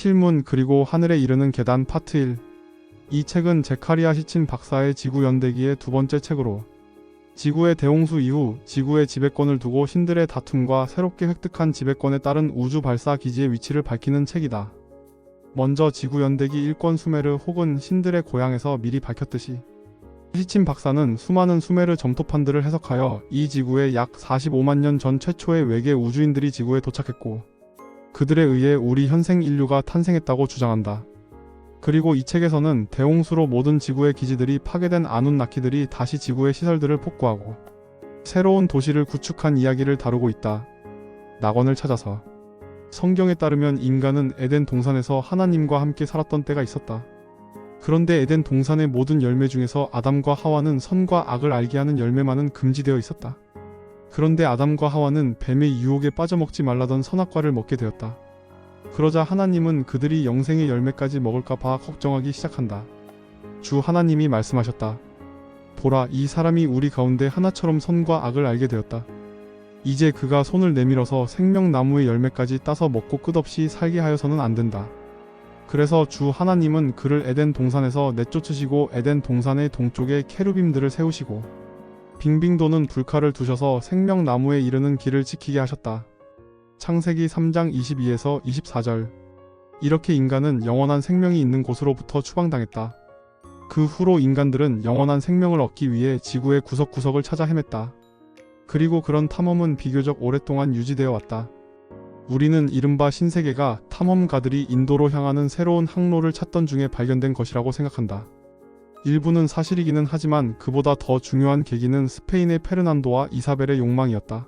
실문 그리고 하늘에 이르는 계단 파트 1. 이 책은 제카리아 시친 박사의 지구 연대기의 두 번째 책으로 지구의 대홍수 이후 지구의 지배권을 두고 신들의 다툼과 새롭게 획득한 지배권에 따른 우주 발사 기지의 위치를 밝히는 책이다. 먼저 지구 연대기 1권 수메르 혹은 신들의 고향에서 미리 밝혔듯이 시친 박사는 수많은 수메르 점토판들을 해석하여 이 지구에 약 45만 년 전 최초의 외계 우주인들이 지구에 도착했고 그들에 의해 우리 현생 인류가 탄생했다고 주장한다. 그리고 이 책에서는 대홍수로 모든 지구의 기지들이 파괴된 아눈나키들이 다시 지구의 시설들을 복구하고 새로운 도시를 구축한 이야기를 다루고 있다. 낙원을 찾아서 성경에 따르면 인간은 에덴 동산에서 하나님과 함께 살았던 때가 있었다. 그런데 에덴 동산의 모든 열매 중에서 아담과 하와는 선과 악을 알게 하는 열매만은 금지되어 있었다. 그런데 아담과 하와는 뱀의 유혹에 빠져먹지 말라던 선악과를 먹게 되었다. 그러자 하나님은 그들이 영생의 열매까지 먹을까 봐 걱정하기 시작한다. 주 하나님이 말씀하셨다. 보라, 이 사람이 우리 가운데 하나처럼 선과 악을 알게 되었다. 이제 그가 손을 내밀어서 생명나무의 열매까지 따서 먹고 끝없이 살게 하여서는 안 된다. 그래서 주 하나님은 그를 에덴 동산에서 내쫓으시고 에덴 동산의 동쪽에 케루빔들을 세우시고 빙빙 도는 불칼을 두셔서 생명나무에 이르는 길을 지키게 하셨다. 창세기 3장 22에서 24절. 이렇게 인간은 영원한 생명이 있는 곳으로부터 추방당했다. 그 후로 인간들은 영원한 생명을 얻기 위해 지구의 구석구석을 찾아 헤맸다. 그리고 그런 탐험은 비교적 오랫동안 유지되어 왔다. 우리는 이른바 신세계가 탐험가들이 인도로 향하는 새로운 항로를 찾던 중에 발견된 것이라고 생각한다. 일부는 사실이기는 하지만 그보다 더 중요한 계기는 스페인의 페르난도와 이사벨의 욕망이었다.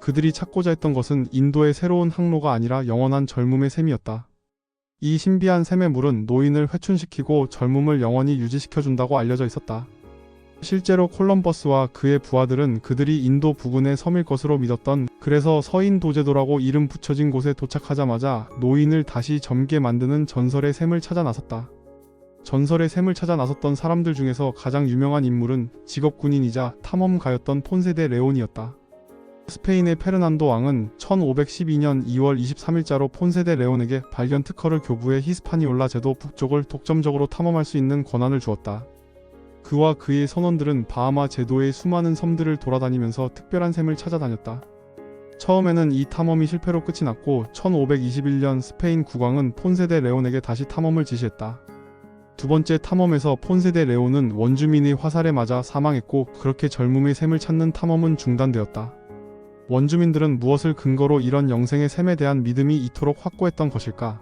그들이 찾고자 했던 것은 인도의 새로운 항로가 아니라 영원한 젊음의 셈이었다. 이 신비한 셈의 물은 노인을 회춘시키고 젊음을 영원히 유지시켜준다고 알려져 있었다. 실제로 콜럼버스와 그의 부하들은 그들이 인도 부근의 섬일 것으로 믿었던, 그래서 서인도제도라고 이름 붙여진 곳에 도착하자마자 노인을 다시 젊게 만드는 전설의 셈을 찾아 나섰다. 전설의 셈을 찾아 나섰던 사람들 중에서 가장 유명한 인물은 직업군인이자 탐험가였던 폰세 데 레온이었다. 스페인의 페르난도 왕은 1512년 2월 23일자로 폰세 데 레온에게 발견 특허를 교부해 히스파니올라 제도 북쪽을 독점적으로 탐험할 수 있는 권한을 주었다. 그와 그의 선원들은 바하마 제도의 수많은 섬들을 돌아다니면서 특별한 셈을 찾아다녔다. 처음에는 이 탐험이 실패로 끝이 났고 1521년 스페인 국왕은 폰세 데 레온에게 다시 탐험을 지시했다. 두 번째 탐험에서 폰세 데 레온은 원주민의 화살에 맞아 사망했고 그렇게 젊음의 셈을 찾는 탐험은 중단되었다. 원주민들은 무엇을 근거로 이런 영생의 셈에 대한 믿음이 이토록 확고했던 것일까?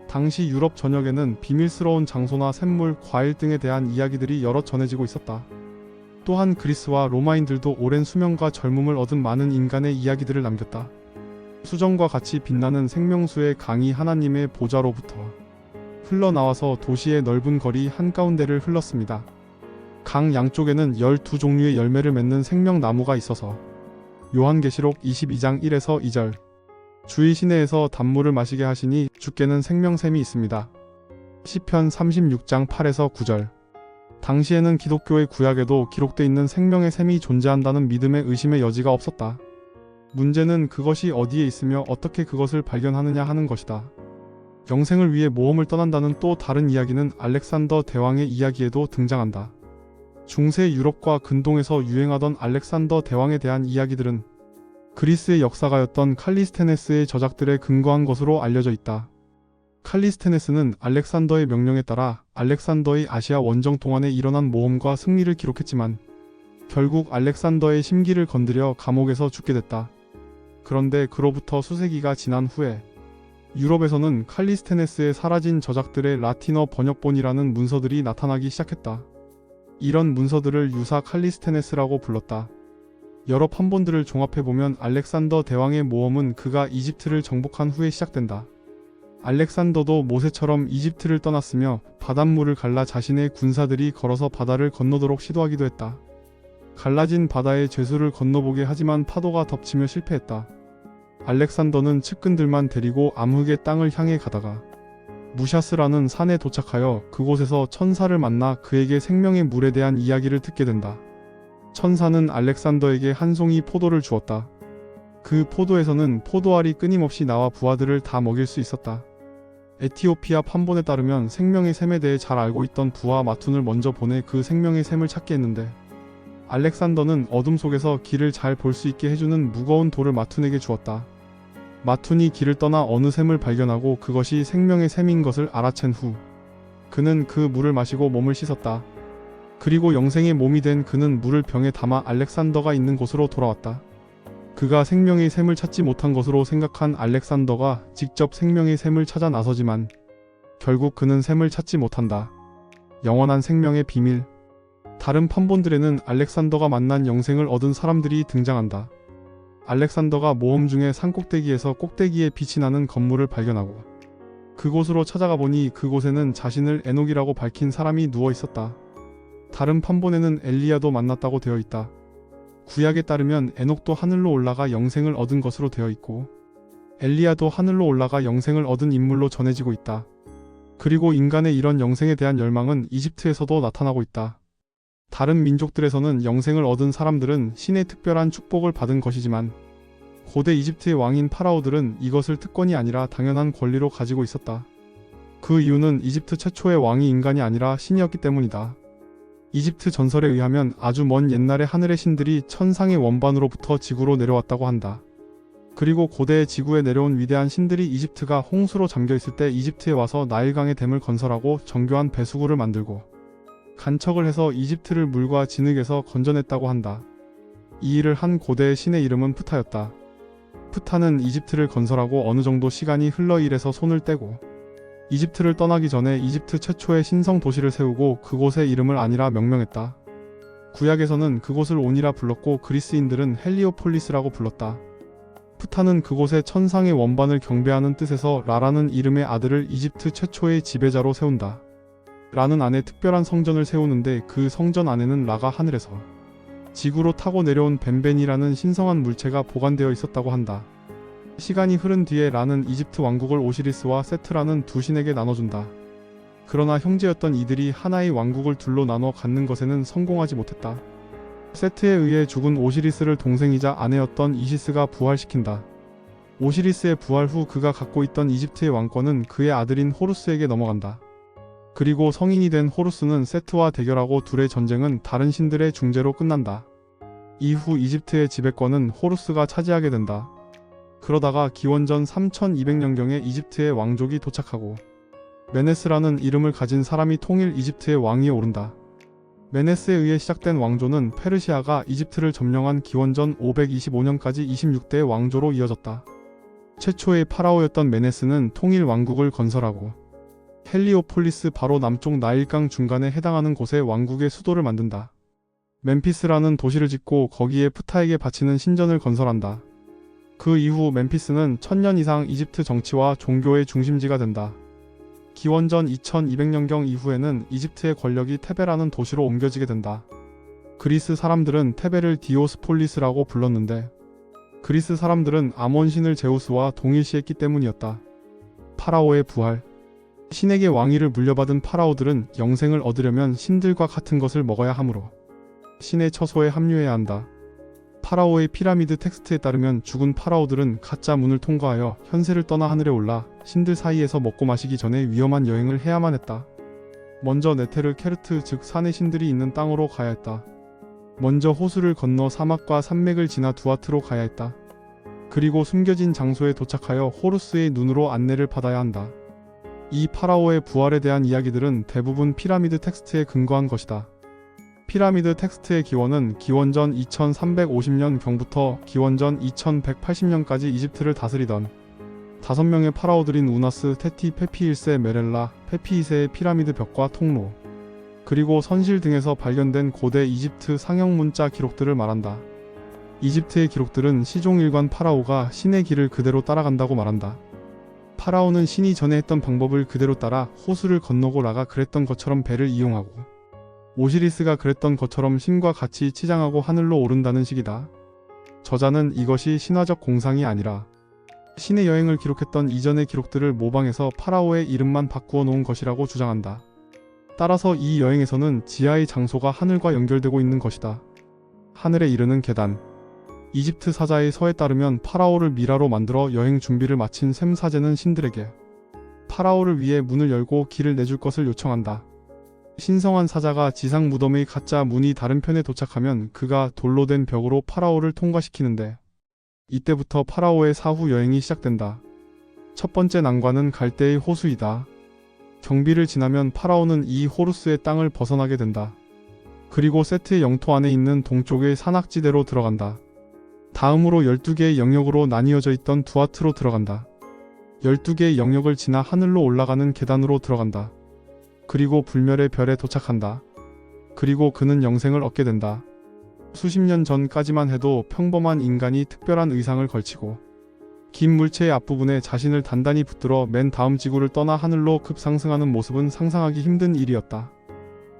당시 유럽 전역에는 비밀스러운 장소나 샘물, 과일 등에 대한 이야기들이 여러 전해지고 있었다. 또한 그리스와 로마인들도 오랜 수명과 젊음을 얻은 많은 인간의 이야기들을 남겼다. 수정과 같이 빛나는 생명수의 강이 하나님의 보좌로부터 흘러나와서 도시의 넓은 거리 한가운데를 흘렀습니다. 강 양쪽에는 12종류의 열매를 맺는 생명나무가 있어서 요한계시록 22장 1에서 2절. 주의 시내에서 단물을 마시게 하시니 주께는 생명샘이 있습니다. 시편 36장 8에서 9절. 당시에는 기독교의 구약에도 기록되어 있는 생명의 샘이 존재한다는 믿음의 의심의 여지가 없었다. 문제는 그것이 어디에 있으며 어떻게 그것을 발견하느냐 하는 것이다. 영생을 위해 모험을 떠난다는 또 다른 이야기는 알렉산더 대왕의 이야기에도 등장한다. 중세 유럽과 근동에서 유행하던 알렉산더 대왕에 대한 이야기들은 그리스의 역사가였던 칼리스테네스의 저작들에 근거한 것으로 알려져 있다. 칼리스테네스는 알렉산더의 명령에 따라 알렉산더의 아시아 원정 동안에 일어난 모험과 승리를 기록했지만 결국 알렉산더의 심기를 건드려 감옥에서 죽게 됐다. 그런데 그로부터 수세기가 지난 후에 유럽에서는 칼리스테네스의 사라진 저작들의 라틴어 번역본이라는 문서들이 나타나기 시작했다. 이런 문서들을 유사 칼리스테네스라고 불렀다. 여러 판본들을 종합해보면 알렉산더 대왕의 모험은 그가 이집트를 정복한 후에 시작된다. 알렉산더도 모세처럼 이집트를 떠났으며 바닷물을 갈라 자신의 군사들이 걸어서 바다를 건너도록 시도하기도 했다. 갈라진 바다에 죄수를 건너보게 하지만 파도가 덮치며 실패했다. 알렉산더는 측근들만 데리고 암흑의 땅을 향해 가다가 무샤스라는 산에 도착하여 그곳에서 천사를 만나 그에게 생명의 물에 대한 이야기를 듣게 된다. 천사는 알렉산더에게 한 송이 포도를 주었다. 그 포도에서는 포도알이 끊임없이 나와 부하들을 다 먹일 수 있었다. 에티오피아 판본에 따르면 생명의 샘에 대해 잘 알고 있던 부하 마툰을 먼저 보내 그 생명의 샘을 찾게 했는데 알렉산더는 어둠 속에서 길을 잘 볼 수 있게 해주는 무거운 돌을 마툰에게 주었다. 마툰이 길을 떠나 어느 샘을 발견하고 그것이 생명의 샘인 것을 알아챈 후 그는 그 물을 마시고 몸을 씻었다. 그리고 영생의 몸이 된 그는 물을 병에 담아 알렉산더가 있는 곳으로 돌아왔다. 그가 생명의 샘을 찾지 못한 것으로 생각한 알렉산더가 직접 생명의 샘을 찾아 나서지만 결국 그는 샘을 찾지 못한다. 영원한 생명의 비밀. 다른 판본들에는 알렉산더가 만난 영생을 얻은 사람들이 등장한다. 알렉산더가 모험 중에 산꼭대기에서 꼭대기에 빛이 나는 건물을 발견하고 그곳으로 찾아가 보니 그곳에는 자신을 에녹이라고 밝힌 사람이 누워 있었다. 다른 판본에는 엘리야도 만났다고 되어 있다. 구약에 따르면 에녹도 하늘로 올라가 영생을 얻은 것으로 되어 있고 엘리야도 하늘로 올라가 영생을 얻은 인물로 전해지고 있다. 그리고 인간의 이런 영생에 대한 열망은 이집트에서도 나타나고 있다. 다른 민족들에서는 영생을 얻은 사람들은 신의 특별한 축복을 받은 것이지만 고대 이집트의 왕인 파라오들은 이것을 특권이 아니라 당연한 권리로 가지고 있었다. 그 이유는 이집트 최초의 왕이 인간이 아니라 신이었기 때문이다. 이집트 전설에 의하면 아주 먼 옛날에 하늘의 신들이 천상의 원반으로부터 지구로 내려왔다고 한다. 그리고 고대의 지구에 내려온 위대한 신들이 이집트가 홍수로 잠겨있을 때 이집트에 와서 나일강의 댐을 건설하고 정교한 배수구를 만들고 간척을 해서 이집트를 물과 진흙에서 건져냈다고 한다. 이 일을 한 고대의 신의 이름은 프타였다. 프타는 이집트를 건설하고 어느 정도 시간이 흘러 일에서 손을 떼고 이집트를 떠나기 전에 이집트 최초의 신성 도시를 세우고 그곳의 이름을 아니라 명명했다. 구약에서는 그곳을 오니라 불렀고 그리스인들은 헬리오폴리스라고 불렀다. 프타는 그곳의 천상의 원반을 경배하는 뜻에서 라라는 이름의 아들을 이집트 최초의 지배자로 세운다. 라는 안에 특별한 성전을 세우는데 그 성전 안에는 라가 하늘에서 지구로 타고 내려온 벤벤이라는 신성한 물체가 보관되어 있었다고 한다. 시간이 흐른 뒤에 라는 이집트 왕국을 오시리스와 세트라는 두 신에게 나눠준다. 그러나 형제였던 이들이 하나의 왕국을 둘로 나눠 갖는 것에는 성공하지 못했다. 세트에 의해 죽은 오시리스를 동생이자 아내였던 이시스가 부활시킨다. 오시리스의 부활 후 그가 갖고 있던 이집트의 왕권은 그의 아들인 호루스에게 넘어간다. 그리고 성인이 된 호루스는 세트와 대결하고 둘의 전쟁은 다른 신들의 중재로 끝난다. 이후 이집트의 지배권은 호루스가 차지하게 된다. 그러다가 기원전 3200년경에 이집트의 왕족이 도착하고 메네스라는 이름을 가진 사람이 통일 이집트의 왕위에 오른다. 메네스에 의해 시작된 왕조는 페르시아가 이집트를 점령한 기원전 525년까지 26대의 왕조로 이어졌다. 최초의 파라오였던 메네스는 통일 왕국을 건설하고 헬리오폴리스 바로 남쪽 나일강 중간에 해당하는 곳에 왕국의 수도를 만든다. 멤피스라는 도시를 짓고 거기에 프타에게 바치는 신전을 건설한다. 그 이후 멤피스는 1000년 이상 이집트 정치와 종교의 중심지가 된다. 기원전 2200년경 이후에는 이집트의 권력이 테베라는 도시로 옮겨지게 된다. 그리스 사람들은 테베를 디오스폴리스라고 불렀는데 그리스 사람들은 아몬 신을 제우스와 동일시했기 때문이었다. 파라오의 부활. 신에게 왕위를 물려받은 파라오들은 영생을 얻으려면 신들과 같은 것을 먹어야 하므로 신의 처소에 합류해야 한다. 파라오의 피라미드 텍스트에 따르면 죽은 파라오들은 가짜 문을 통과하여 현세를 떠나 하늘에 올라 신들 사이에서 먹고 마시기 전에 위험한 여행을 해야만 했다. 먼저 네테르 케르트 즉 산의 신들이 있는 땅으로 가야 했다. 먼저 호수를 건너 사막과 산맥을 지나 두아트로 가야 했다. 그리고 숨겨진 장소에 도착하여 호루스의 눈으로 안내를 받아야 한다. 이 파라오의 부활에 대한 이야기들은 대부분 피라미드 텍스트에 근거한 것이다. 피라미드 텍스트의 기원은 기원전 2350년경부터 기원전 2180년까지 이집트를 다스리던 5명의 파라오들인 우나스, 테티, 페피 1세, 메렐라, 페피 2세의 피라미드 벽과 통로, 그리고 선실 등에서 발견된 고대 이집트 상형 문자 기록들을 말한다. 이집트의 기록들은 시종일관 파라오가 신의 길을 그대로 따라간다고 말한다. 파라오는 신이 전에 했던 방법을 그대로 따라 호수를 건너고 라가 그랬던 것처럼 배를 이용하고 오시리스가 그랬던 것처럼 신과 같이 치장하고 하늘로 오른다는 식이다. 저자는 이것이 신화적 공상이 아니라 신의 여행을 기록했던 이전의 기록들을 모방해서 파라오의 이름만 바꾸어 놓은 것이라고 주장한다. 따라서 이 여행에서는 지하의 장소가 하늘과 연결되고 있는 것이다. 하늘에 이르는 계단. 이집트 사자의 서에 따르면 파라오를 미라로 만들어 여행 준비를 마친 셈 사제는 신들에게 파라오를 위해 문을 열고 길을 내줄 것을 요청한다. 신성한 사자가 지상 무덤의 가짜 문이 다른 편에 도착하면 그가 돌로 된 벽으로 파라오를 통과시키는데, 이때부터 파라오의 사후 여행이 시작된다. 첫 번째 난관은 갈대의 호수이다. 경비를 지나면 파라오는 이 호루스의 땅을 벗어나게 된다. 그리고 세트의 영토 안에 있는 동쪽의 산악지대로 들어간다. 다음으로 12개의 영역으로 나뉘어져 있던 두아트로 들어간다. 12개의 영역을 지나 하늘로 올라가는 계단으로 들어간다. 그리고 불멸의 별에 도착한다. 그리고 그는 영생을 얻게 된다. 수십 년 전까지만 해도 평범한 인간이 특별한 의상을 걸치고 긴 물체의 앞부분에 자신을 단단히 붙들어 맨 다음 지구를 떠나 하늘로 급상승하는 모습은 상상하기 힘든 일이었다.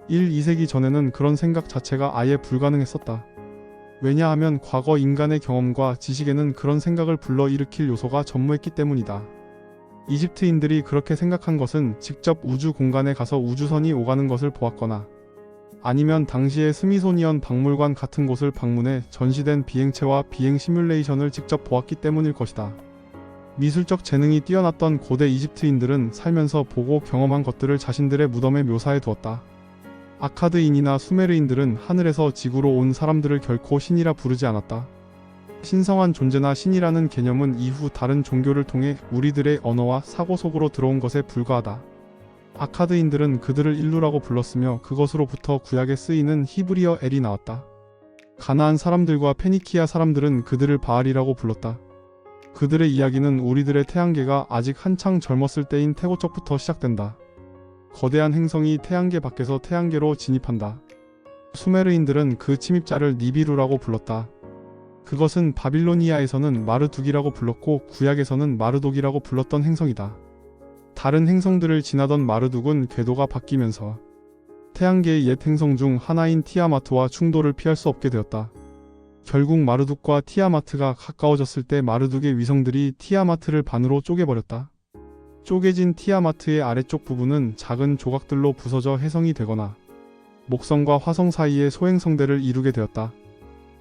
1, 2세기 전에는 그런 생각 자체가 아예 불가능했었다. 왜냐하면 과거 인간의 경험과 지식에는 그런 생각을 불러일으킬 요소가 전무했기 때문이다. 이집트인들이 그렇게 생각한 것은 직접 우주 공간에 가서 우주선이 오가는 것을 보았거나 아니면 당시의 스미소니언 박물관 같은 곳을 방문해 전시된 비행체와 비행 시뮬레이션을 직접 보았기 때문일 것이다. 미술적 재능이 뛰어났던 고대 이집트인들은 살면서 보고 경험한 것들을 자신들의 무덤에 묘사해 두었다. 아카드인이나 수메르인들은 하늘에서 지구로 온 사람들을 결코 신이라 부르지 않았다. 신성한 존재나 신이라는 개념은 이후 다른 종교를 통해 우리들의 언어와 사고 속으로 들어온 것에 불과하다. 아카드인들은 그들을 인루라고 불렀으며 그것으로부터 구약에 쓰이는 히브리어 엘이 나왔다. 가나안 사람들과 페니키아 사람들은 그들을 바알이라고 불렀다. 그들의 이야기는 우리들의 태양계가 아직 한창 젊었을 때인 태고적부터 시작된다. 거대한 행성이 태양계 밖에서 태양계로 진입한다. 수메르인들은 그 침입자를 니비루라고 불렀다. 그것은 바빌로니아에서는 마르둑이라고 불렀고 구약에서는 마르독이라고 불렀던 행성이다. 다른 행성들을 지나던 마르둑은 궤도가 바뀌면서 태양계의 옛 행성 중 하나인 티아마트와 충돌을 피할 수 없게 되었다. 결국 마르둑과 티아마트가 가까워졌을 때 마르둑의 위성들이 티아마트를 반으로 쪼개버렸다. 쪼개진 티아마트의 아래쪽 부분은 작은 조각들로 부서져 해성이 되거나 목성과 화성 사이의 소행성대를 이루게 되었다.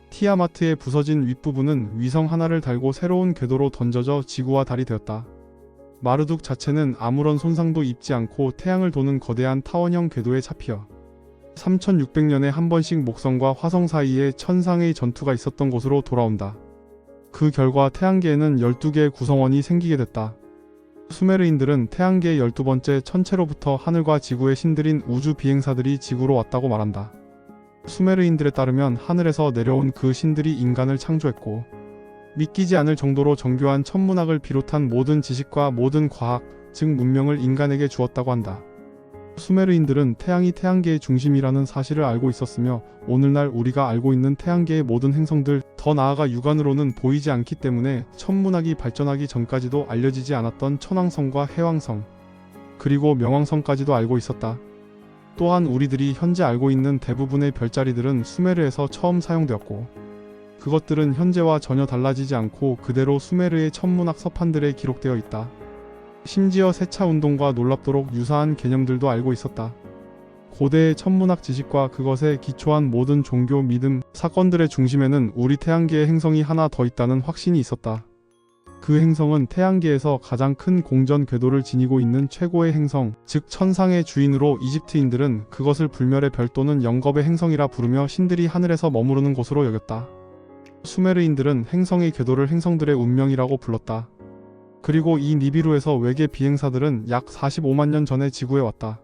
티아마트의 부서진 윗부분은 위성 하나를 달고 새로운 궤도로 던져져 지구와 달이 되었다. 마르둑 자체는 아무런 손상도 입지 않고 태양을 도는 거대한 타원형 궤도에 잡혀 3600년에 한 번씩 목성과 화성 사이에 천상의 전투가 있었던 곳으로 돌아온다. 그 결과 태양계에는 12개의 구성원이 생기게 됐다. 수메르인들은 태양계의 12번째 천체로부터 하늘과 지구의 신들인 우주 비행사들이 지구로 왔다고 말한다. 수메르인들에 따르면 하늘에서 내려온 그 신들이 인간을 창조했고 믿기지 않을 정도로 정교한 천문학을 비롯한 모든 지식과 모든 과학, 즉 문명을 인간에게 주었다고 한다. 수메르인들은 태양이 태양계의 중심이라는 사실을 알고 있었으며 오늘날 우리가 알고 있는 태양계의 모든 행성들, 더 나아가 육안으로는 보이지 않기 때문에 천문학이 발전하기 전까지도 알려지지 않았던 천왕성과 해왕성, 그리고 명왕성까지도 알고 있었다. 또한 우리들이 현재 알고 있는 대부분의 별자리들은 수메르에서 처음 사용되었고 그것들은 현재와 전혀 달라지지 않고 그대로 수메르의 천문학 서판들에 기록되어 있다. 심지어 세차 운동과 놀랍도록 유사한 개념들도 알고 있었다. 고대의 천문학 지식과 그것에 기초한 모든 종교 믿음, 사건들의 중심에는 우리 태양계의 행성이 하나 더 있다는 확신이 있었다. 그 행성은 태양계에서 가장 큰 공전 궤도를 지니고 있는 최고의 행성, 즉 천상의 주인으로 이집트인들은 그것을 불멸의 별 또는 영겁의 행성이라 부르며 신들이 하늘에서 머무르는 곳으로 여겼다. 수메르인들은 행성의 궤도를 행성들의 운명이라고 불렀다. 그리고 이 니비루에서 외계 비행사들은 약 45만 년 전에 지구에 왔다.